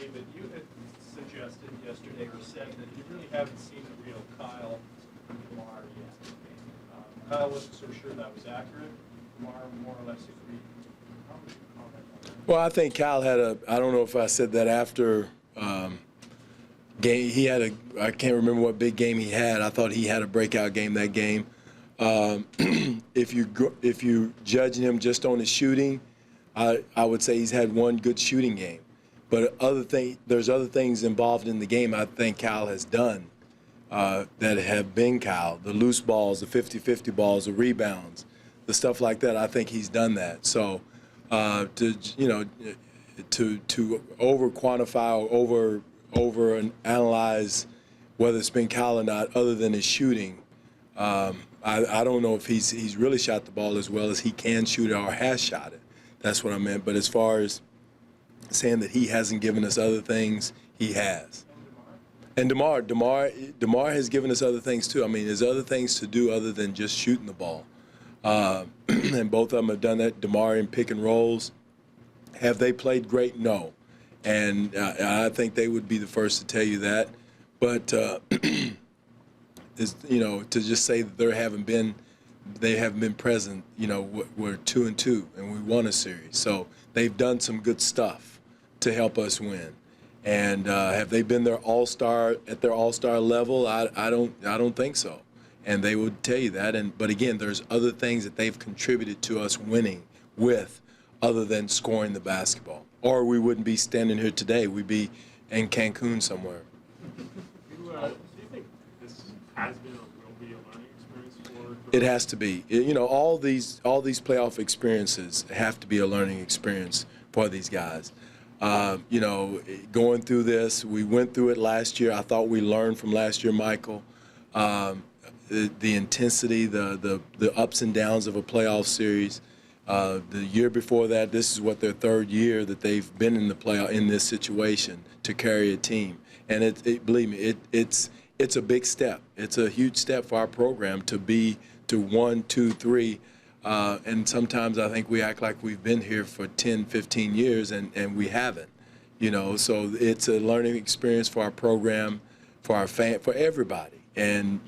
David, you had suggested yesterday or said that you really haven't seen the real Kyle DeMar yet. Kyle wasn't so sure that was accurate. DeMar more or less agreed. How would you comment on that? Well, I think Kyle had I don't know if I said that after game. He had I can't remember what big game he had. I thought he had a breakout game that game. If you judge him just on his shooting, I would say he's had one good shooting game. But there's other things involved in the game I think Kyle has done that have been Kyle. The loose balls, the 50-50 balls, the rebounds, the stuff like that. I think he's done that. So to over quantify or over analyze whether it's been Kyle or not, other than his shooting, I don't know if he's really shot the ball as well as he can shoot it or has shot it. That's what I meant. But as far as saying that he hasn't given us other things, he has. And DeMar has given us other things too. I mean, there's other things to do other than just shooting the ball. And both of them have done that. DeMar in pick and rolls. Have they played great? No. And I think they would be the first to tell you that. But to just say that they haven't been present. We're 2-2 and we won a series. So they've done some good stuff to help us win. And have they been their all-star at their all-star level? I don't think so. And they would tell you that. But again, there's other things that they've contributed to us winning with, other than scoring the basketball. Or we wouldn't be standing here today. We'd be in Cancun somewhere. Do you think this has been or will be a learning experience for? It has to be. All these playoff experiences have to be a learning experience for these guys. Going through this, we went through it last year. I thought we learned from last year, Michael. The intensity, the ups and downs of a playoff series. The year before that, this is what their third year that they've been in the playoff in this situation to carry a team. And believe me, it's a big step. It's a huge step for our program to be to 1, 2, 3. And sometimes I think we act like we've been here for 10, 15 years, and we haven't. So it's a learning experience for our program, for our for everybody. And,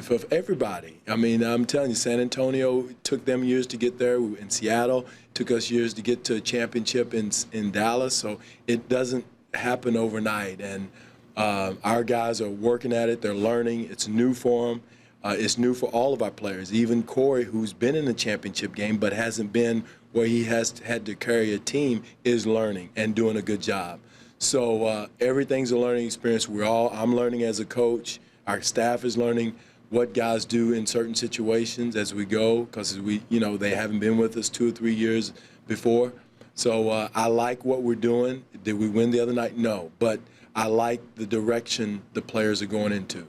for everybody. I mean, I'm telling you, San Antonio took them years to get there. In Seattle, took us years to get to a championship in Dallas. So it doesn't happen overnight. And our guys are working at it. They're learning. It's new for them. It's new for all of our players. Even Corey, who's been in the championship game but hasn't been where he has had to carry a team, is learning and doing a good job. So everything's a learning experience. I'm learning as a coach. Our staff is learning what guys do in certain situations as we go, because they haven't been with us 2 or 3 years before. So I like what we're doing. Did we win the other night? No, but I like the direction the players are going into.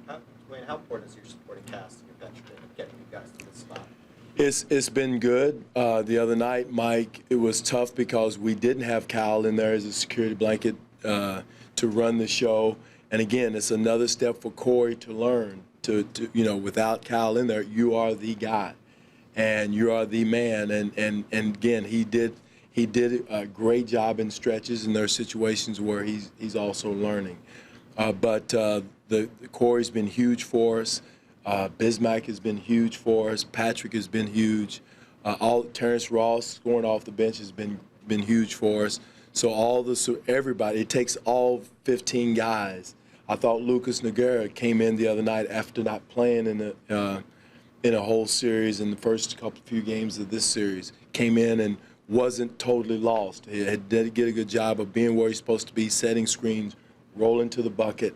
Dwane, how important is your supporting cast and your bench in getting you guys to this spot? It's been good. The other night, Mike, it was tough because we didn't have Kyle in there as a security blanket to run the show. And again, it's another step for Corey to learn. Without Kyle in there, you are the guy, and you are the man. And again, he did a great job in stretches, and there are situations where he's also learning. But Corey's been huge for us. Bismack has been huge for us. Patrick has been huge. Terrence Ross scoring off the bench has been huge for us. So everybody, it takes all 15 guys. I thought Lucas Nogueira came in the other night after not playing in a whole series in the first few games of this series. Came in and wasn't totally lost. He did get a good job of being where he's supposed to be, setting screens, rolling to the bucket.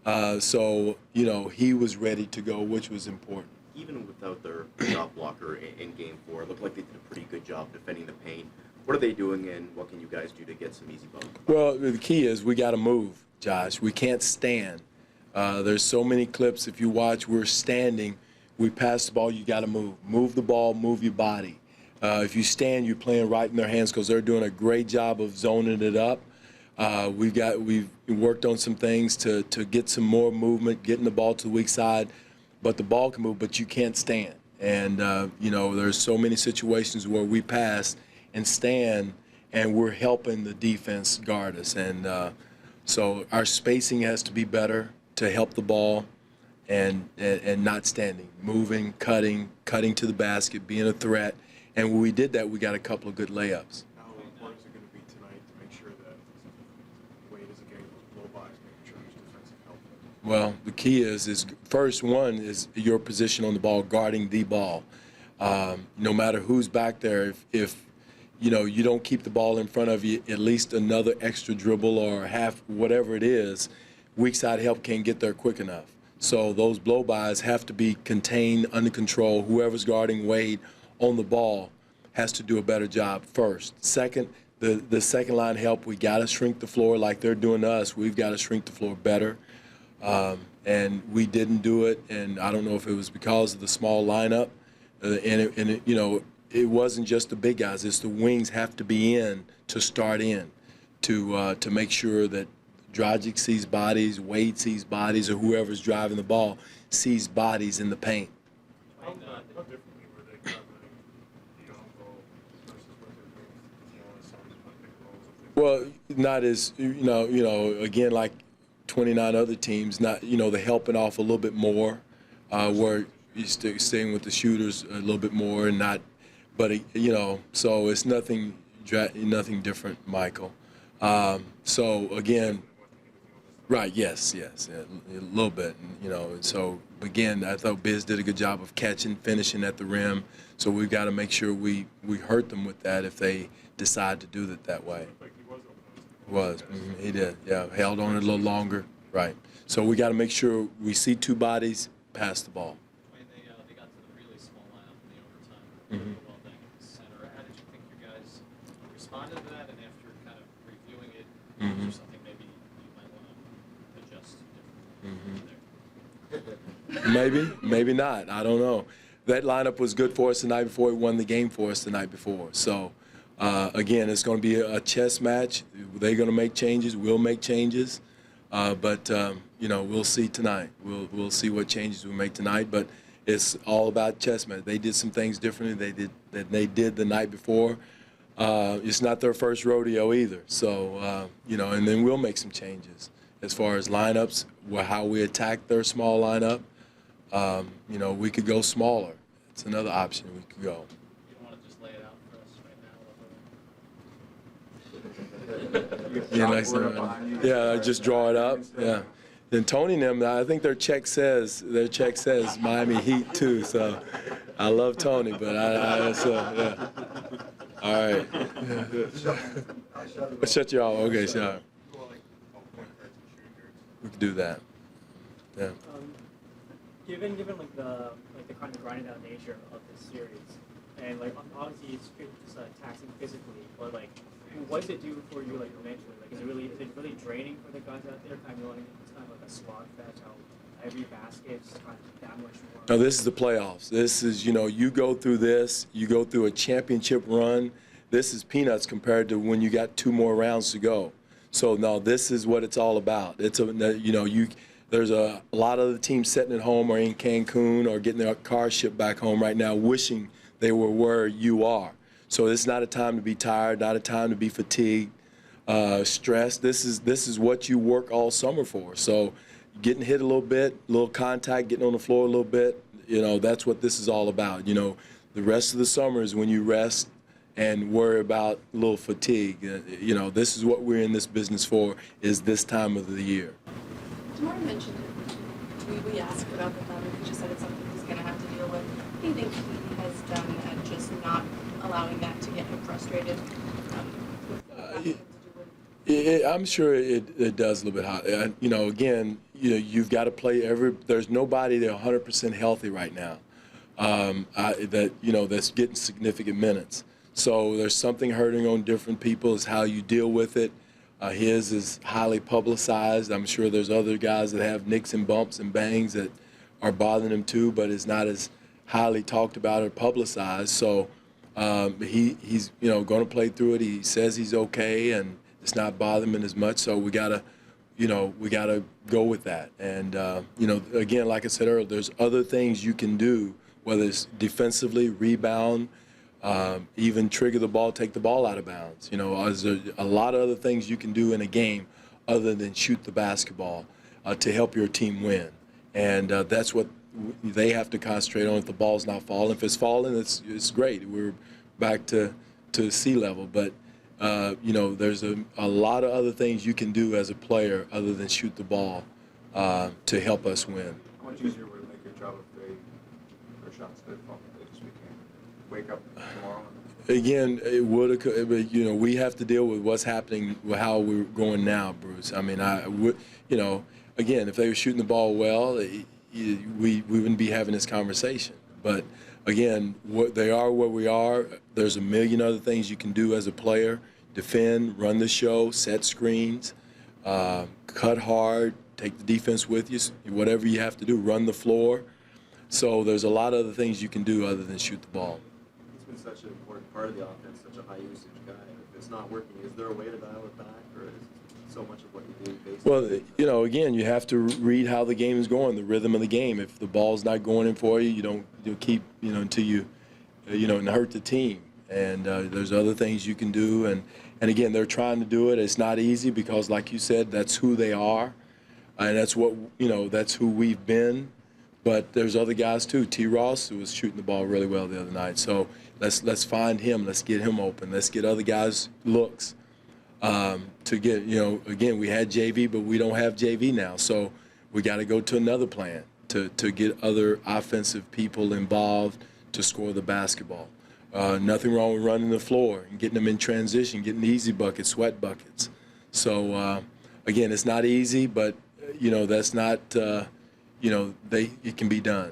He was ready to go, which was important. Even without their shot blocker in Game 4, it looked like they did a pretty good job defending the paint. What are they doing, and what can you guys do to get some easy buckets? Well, the key is we got to move, Josh. We can't stand. There's so many clips. If you watch, we're standing. We pass the ball, you got to move. Move the ball, move your body. If you stand, you're playing right in their hands because they're doing a great job of zoning it up. We've worked on some things to get some more movement, getting the ball to the weak side. But the ball can move, but you can't stand. And, there's so many situations where we pass and stand, and we're helping the defense guard us. And so our spacing has to be better to help the ball and not standing, moving, cutting to the basket, being a threat. And when we did that, we got a couple of good layups. How important is it going to be tonight to make sure that Wade isn't getting those blow-bys, making sure there's defensive help? Well, the key is first one is your position on the ball, guarding the ball. No matter who's back there, if you know you don't keep the ball in front of you, at least another extra dribble or half, whatever it is, weak side help can't get there quick enough. So those blow-bys have to be contained, under control. Whoever's guarding Wade on the ball has to do a better job first. Second, the second line help, we got to shrink the floor like they're doing to us. We've got to shrink the floor better. And we didn't do it, and I don't know if it was because of the small lineup. You know, it wasn't just the big guys. It's the wings have to be in to start in to make sure that Dragic sees bodies, Wade sees bodies, or whoever's driving the ball sees bodies in the paint. How differently were they covering the on-ball versus what they're doing with some pick and rolls? Well, not as, you know, again, like 29 other teams, not, you know, they're helping off a little bit more, where you're staying with the shooters a little bit more and not, but, you know, so it's nothing different, Michael. So, again, right, yes, yeah, a little bit, you know, and so, again, I thought Biz did a good job of catching, finishing at the rim, so we've got to make sure we hurt them with that if they decide to do it that way. Like he was open. He did, yeah, held on it a little longer, right. So we got to make sure we see two bodies, pass the ball. When they got to the really small lineup in the overtime, well done at the center, how did you think you guys responded to that? And after kind of reviewing it, is there something maybe you might want to adjust there? Maybe not, I don't know. That lineup was good for us the night before. It won the game for us the night before. So, again, it's going to be a chess match. They're going to make changes. We'll make changes. But you know, we'll see tonight. We'll see what changes we make tonight. But it's all about chess match. They did some things differently they did the night before. It's not their first rodeo either. So you know, and then we'll make some changes as far as lineups, how we attack their small lineup. You know, we could go smaller. It's another option we could go. You don't want to just lay it out for us right now? Yeah, next time. Yeah, just draw it up. Yeah. Then Tony and them, I think their check says Miami Heat too. So I love Tony, but yeah. All right. Shut you off. Okay, shut. We can do that. Yeah. Given like the kind of grinded out nature of this series, and like obviously it's taxing physically, but like what does it do for you like mentally? Like is it really draining for the guys out there? Kind of knowing it's kind of like a slogfest, how every basket's kind of that much more. No, this is the playoffs. This is, you know, you go through this, you go through a championship run. This is peanuts compared to when you got 2 more rounds to go. So no, this is what it's all about. It's there's a lot of the teams sitting at home or in Cancun or getting their car shipped back home right now wishing they were where you are. So it's not a time to be tired, not a time to be fatigued, stressed. This is what you work all summer for. So getting hit a little bit, a little contact, getting on the floor a little bit, you know, that's what this is all about. You know, the rest of the summer is when you rest and worry about a little fatigue. You know, this is what we're in this business for, is this time of the year. Dwane mentioned it. We asked about the thumb, and he just said it's something he's going to have to deal with. What do you think he has done at just not allowing that to get him frustrated? I'm sure it does a little bit hot. You know, again, you've got to play there's nobody that's 100% healthy right now that's getting significant minutes. So there's something hurting on different people. Is how you deal with it. His is highly publicized. I'm sure there's other guys that have nicks and bumps and bangs that are bothering him too, but it's not as highly talked about or publicized. So he's going to play through it. He says he's okay, and it's not bothering him as much. So we gotta go with that. And again, like I said earlier, there's other things you can do, whether it's defensively, rebound, even trigger the ball, take the ball out of bounds. You know, there's a lot of other things you can do in a game other than shoot the basketball to help your team win. And that's what they have to concentrate on if the ball's not falling. If it's falling, it's great. We're back to sea level. But, you know, there's a lot of other things you can do as a player other than shoot the ball to help us win. How much easier would it make your job if their shots did fall this weekend? Wake up tomorrow and Again, it would have, but you know, we have to deal with what's happening, with how we're going now, Bruce. I mean, I would, you know, again, if they were shooting the ball well, we wouldn't be having this conversation. But again, they are where we are. There's a million other things you can do as a player: defend, run the show, set screens, cut hard, take the defense with you, whatever you have to do, run the floor. So there's a lot of other things you can do other than shoot the ball. It's been such an important part of the offense, such a high usage guy. If it's not working, is there a way to dial it back, or is so much of what you do based on? Well, you know, again, you have to read how the game is going, the rhythm of the game. If the ball's not going in for you, you keep, you know, until you, you know, and hurt the team. And there's other things you can do. And again, they're trying to do it. It's not easy because, like you said, that's who they are. And that's what, you know, that's who we've been. But there's other guys too. T. Ross, who was shooting the ball really well the other night. So let's find him. Let's get him open. Let's get other guys looks to get, you know, again, we had JV, but we don't have JV now. So we got to go to another plan to get other offensive people involved to score the basketball. Nothing wrong with running the floor and getting them in transition, getting easy buckets, sweat buckets. So, again, it's not easy, but, you know, that's not, you know, it can be done.